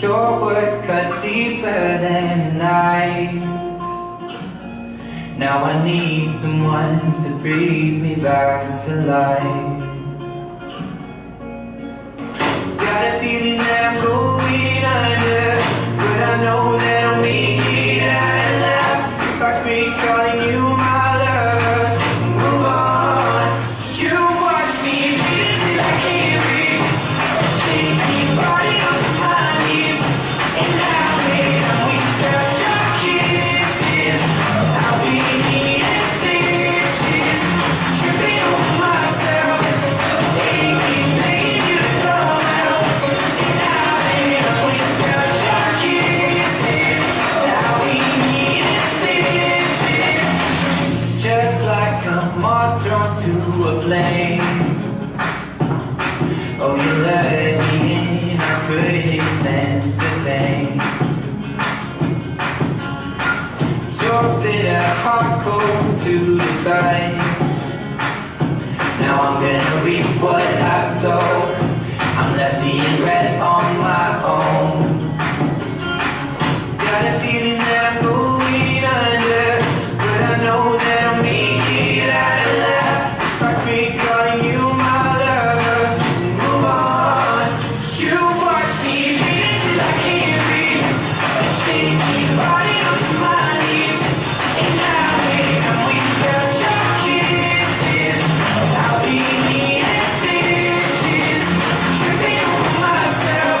Your words cut deeper than a knife. Now I need someone to breathe me back to life. Got a feeling that I'm going under, but I know that I'll make it out alive if I quit calling you my lover. Move on. You watch me bleed till I can't breathe, shaking body onto my knees. And now when I'm without your kisses, I'll be needing stitches, tripping over myself, aching, begging you to come out. And now when I'm without your kisses, I'll be needing stitches, just like a moth thrown to a flame. Oh, you let me in, I couldn't sense the pain. Your bitter heart cold to the side. Now I'm gonna reap what I sow. I'm left seeing red on my own. Got a feeling that I'm going under, but I know that I'll make it out alive if I quit calling you my lover. Move on. You watch me bleed till I can't breathe, shaking body onto my knees. And now when I'm without your kisses, I'll be needing stitches, tripping over myself,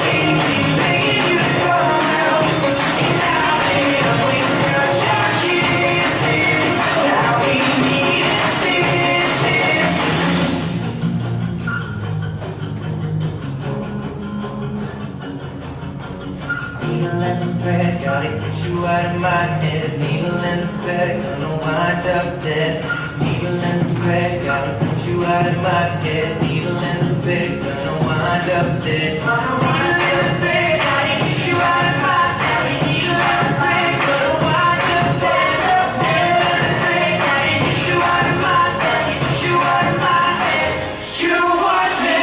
aching, begging you to come out. And now when I'm without your kisses, I'll be needing stitches. Needle and thread, gotta get you out of my head. Needle and thread, gonna wind up dead. Needle and thread, gotta get you out of my head. Needle and thread, gonna wind up dead. Needle and thread, gotta get you out of my head. Needle and thread, gonna wind up dead. Needle and thread, gotta get you out of my head. Get you out of my head. You watch me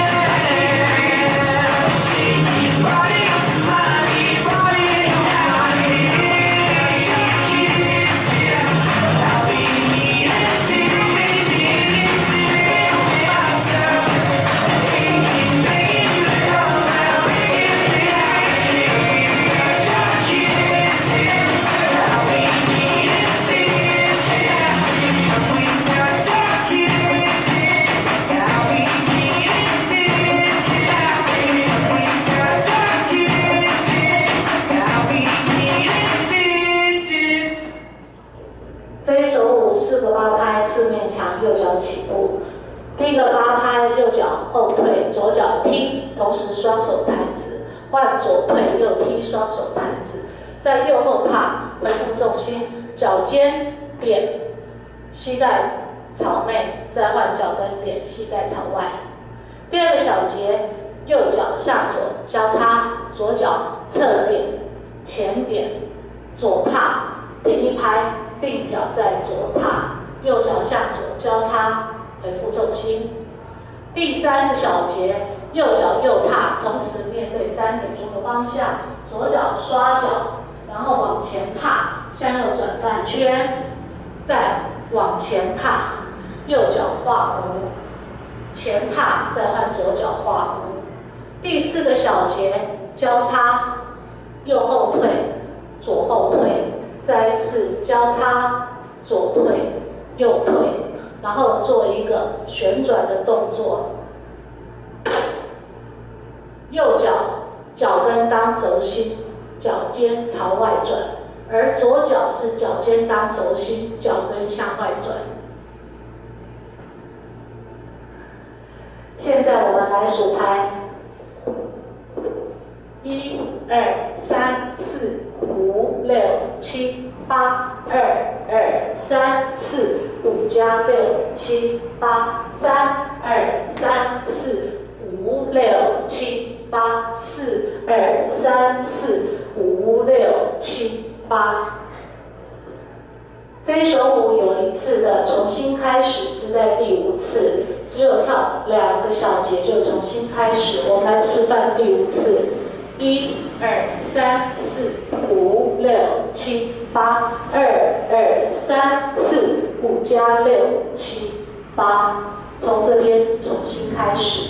till I can't breathe, shaking body onto my knees. And now without your kisses, I'll be needing stitches, tripping over myself, aching, begging you to come out. Without your kisses, I'll be needing stitches. Without your kisses, I'll be needing stitches. Without your kisses, I'll be needing stitches. 这一首舞4个八拍，四面墙，右脚起步。第一个八拍，右脚后退，左脚踢，同时双手弹指，换左退右踢，双手弹指，在右后踏，回复重心，脚尖点，膝盖朝内，再换脚跟点，膝盖朝外。第二个小节，右脚向左交叉，左脚侧点，前点，左踏，点一拍。并脚在左踏，右脚向左交叉，回复重心。第三个小节，右脚右踏，同时面对3点钟的方向，左脚刷脚，然后往前踏，向右转半圈，再往前踏，右脚画弧，前踏，再换左脚画弧。第4个小节，交叉，右后退，左后退。再一次交叉，左退，右退，然后做一个旋转的动作。右脚脚跟当轴心，脚尖朝外转，而左脚是脚尖当轴心，脚跟向外转。现在我们来数拍，1、2、3、4、5、6、7、8、2、2、3、4、5加6、7、8、3、2、3、4、5、6、7、8、4、2、3、4、5、6、7、8。这一首舞有一次的重新开始是在第5次，只有跳2个小节就重新开始。我们来示范第5次。1、2、3、4、5、6、7、8，2、2、3、4、5加6、7、8，从这边重新开始。